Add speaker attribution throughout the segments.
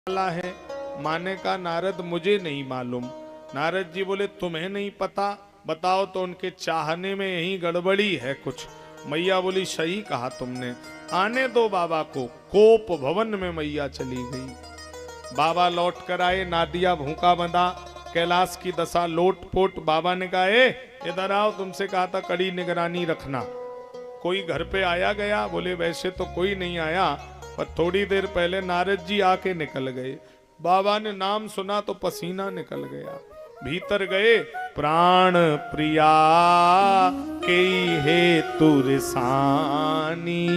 Speaker 1: वाला है। माने का नारद मुझे नहीं मालूम। नारद जी बोले तुम्हें नहीं पता, बताओ तो उनके चाहने में यही गड़बड़ी है कुछ। मैया बोली सही कहा तुमने, आने दो बाबा को। कोप भवन में मैया चली गई। बाबा लौट कर आए, नादिया भूखा बंधा, कैलाश की दशा लोटपोट। बाबा ने कहा इधर आओ, तुमसे कहा था कड़ी निगरानी रखना। कोई घर पे आया गया? बोले वैसे तो कोई नहीं आया, पर थोड़ी देर पहले नारद जी आके निकल गए। बाबा ने नाम सुना तो पसीना निकल गया। भीतर गए, प्राण प्रिया के हेतु रिसानी।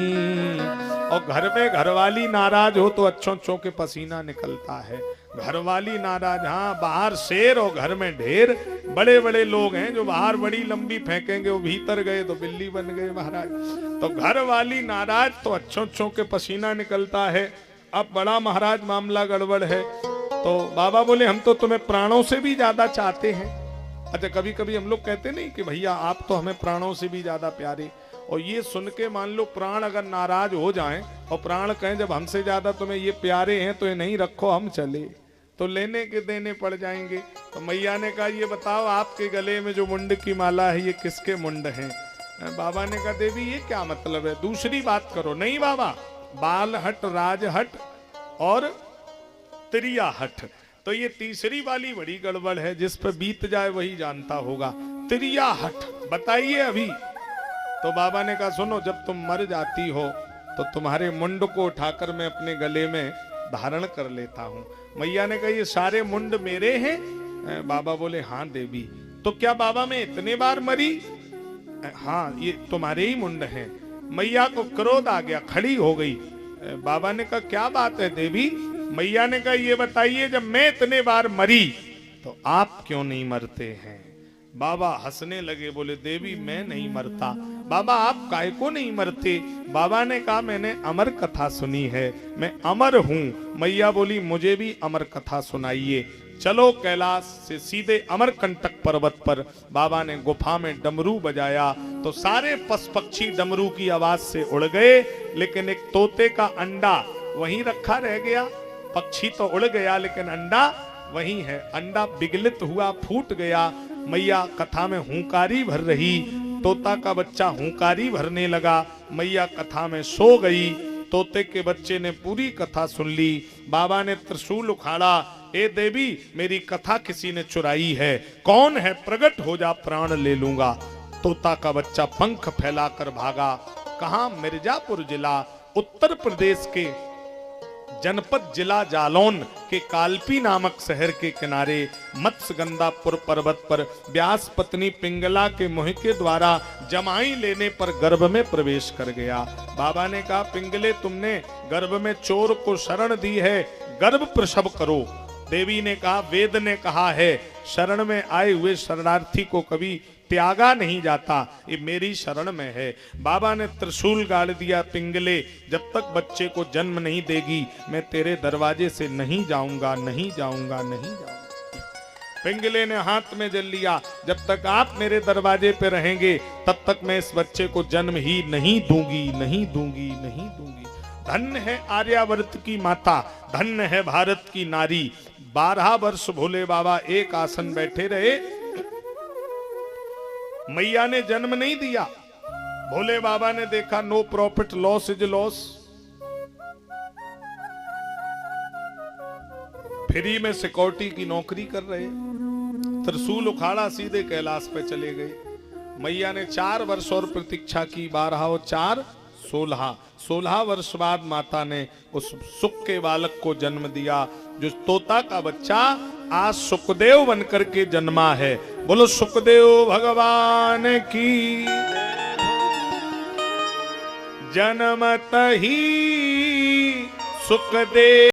Speaker 1: और घर में घरवाली नाराज हो तो अच्छों के पसीना निकलता है। घरवाली नाराज, हाँ बाहर शेर और घर में ढेर। बड़े बड़े लोग हैं जो बाहर बड़ी लंबी फेंकेंगे, वो भीतर गए तो बिल्ली बन गए महाराज। तो घर वाली नाराज तो अच्छों के पसीना निकलता है। अब बड़ा महाराज मामला गड़बड़ है। तो बाबा बोले हम तो तुम्हें प्राणों से भी ज्यादा चाहते हैं। अच्छा, कभी कभी हम लोग कहते नहीं कि भैया आप तो हमें प्राणों से भी ज्यादा प्यारे। और ये सुन के मान लो प्राण अगर नाराज हो जाएं और प्राण कहें जब हमसे ज्यादा तुम्हें ये प्यारे हैं तो ये नहीं रखो, हम चले, तो लेने के देने पड़ जाएंगे। तो मैया ने कहा ये बताओ आपके गले में जो मुंड की माला है ये किसके मुंड हैं? बाबा ने कहा देवी ये क्या मतलब है, दूसरी बात करो। नहीं बाबा, बाल हट, राज हट और त्रिया हट। तो ये तीसरी वाली बड़ी गड़बड़ है, जिस पर बीत जाए वही जानता होगा। त्रिया हट बताइए अभी। तो बाबा ने कहा सुनो, जब तुम मर जाती हो तो तुम्हारे मुंड को उठाकर मैं अपने गले में धारण कर लेता हूं। मैया ने कहा ये सारे मुंड मेरे हैं? बाबा बोले हाँ देवी। तो क्या बाबा मैं इतने बार मरी? हाँ ये तुम्हारे ही मुंड हैं। मैया को क्रोध आ गया, खड़ी हो गई। बाबा ने कहा क्या बात है देवी? मैया ने कहा ये बताइए जब मैं इतने बार मरी तो आप क्यों नहीं मरते हैं? बाबा हंसने लगे, बोले देवी मैं नहीं मरता। बाबा आप काहे को नहीं मरते? बाबा ने कहा मैंने अमर कथा सुनी है, मैं अमर हूं। मैया बोली मुझे भी अमर कथा सुनाइए। चलो कैलाश से सीधे अमरकंटक पर्वत पर बाबा ने गुफा में डमरू बजाया तो सारे पशु पक्षी डमरू की आवाज से उड़ गए, लेकिन एक तोते का अंडा वहीं रखा रह गया। पक्षी तो उड़ गया लेकिन अंडा वहीं है। अंडा विगलित हुआ, फूट गया। मैया कथा में हुंकारी भर रही, तोता का बच्चा हुंकारी भरने लगा। मैया कथा में सो गई। तोते के बच्चे ने पूरी कथा सुन ली। बाबा ने त्रिशूल उखाड़ा, ए देवी मेरी कथा किसी ने चुराई है, कौन है प्रकट हो जा, प्राण ले लूंगा। तोता का बच्चा पंख फैलाकर भागा। कहां? मिर्जापुर जिला, उत्तर प्रदेश के जनपद जिला जालौन के कालपी नामक शहर के किनारे मत्स्यगंधापुर पर्वत पर व्यास पत्नी पिंगला के मुंह के द्वारा जमाई लेने पर गर्भ में प्रवेश कर गया। बाबा ने कहा पिंगले तुमने गर्भ में चोर को शरण दी है, गर्भ प्रसव करो। देवी ने कहा वेद ने कहा है शरण में आए हुए शरणार्थी को कभी त्यागा नहीं जाता, ये मेरी शरण में है। बाबा ने त्रिशूल गाड़ दिया, पिंगले जब तक बच्चे को जन्म नहीं देगी मैं तेरे दरवाजे से नहीं जाऊंगा, नहीं जाऊंगा, नहीं जाऊंगा। पिंगले ने हाथ में जल लिया, जब तक आप मेरे दरवाजे पे रहेंगे तब तक मैं इस बच्चे को जन्म ही नहीं दूंगी, नहीं दूंगी, नहीं दूंगी। धन्य है आर्यावर्त की माता, धन्य है भारत की नारी। 12 वर्ष भोले बाबा एक आसन बैठे रहे, मैया ने जन्म नहीं दिया। भोले बाबा ने देखा no profit, loss is loss. Free में सिक्योरिटी की नौकरी कर रहे, त्रिशूल उखाड़ा सीधे कैलाश पे चले गए। मैया ने 4 वर्ष और प्रतीक्षा की, 12 और 4 16 वर्ष बाद माता ने उस सुख के बालक को जन्म दिया, जो तोता का बच्चा आज सुखदेव बनकर के जन्मा है। बोलो सुखदेव भगवान की। जन्मत ही सुखदेव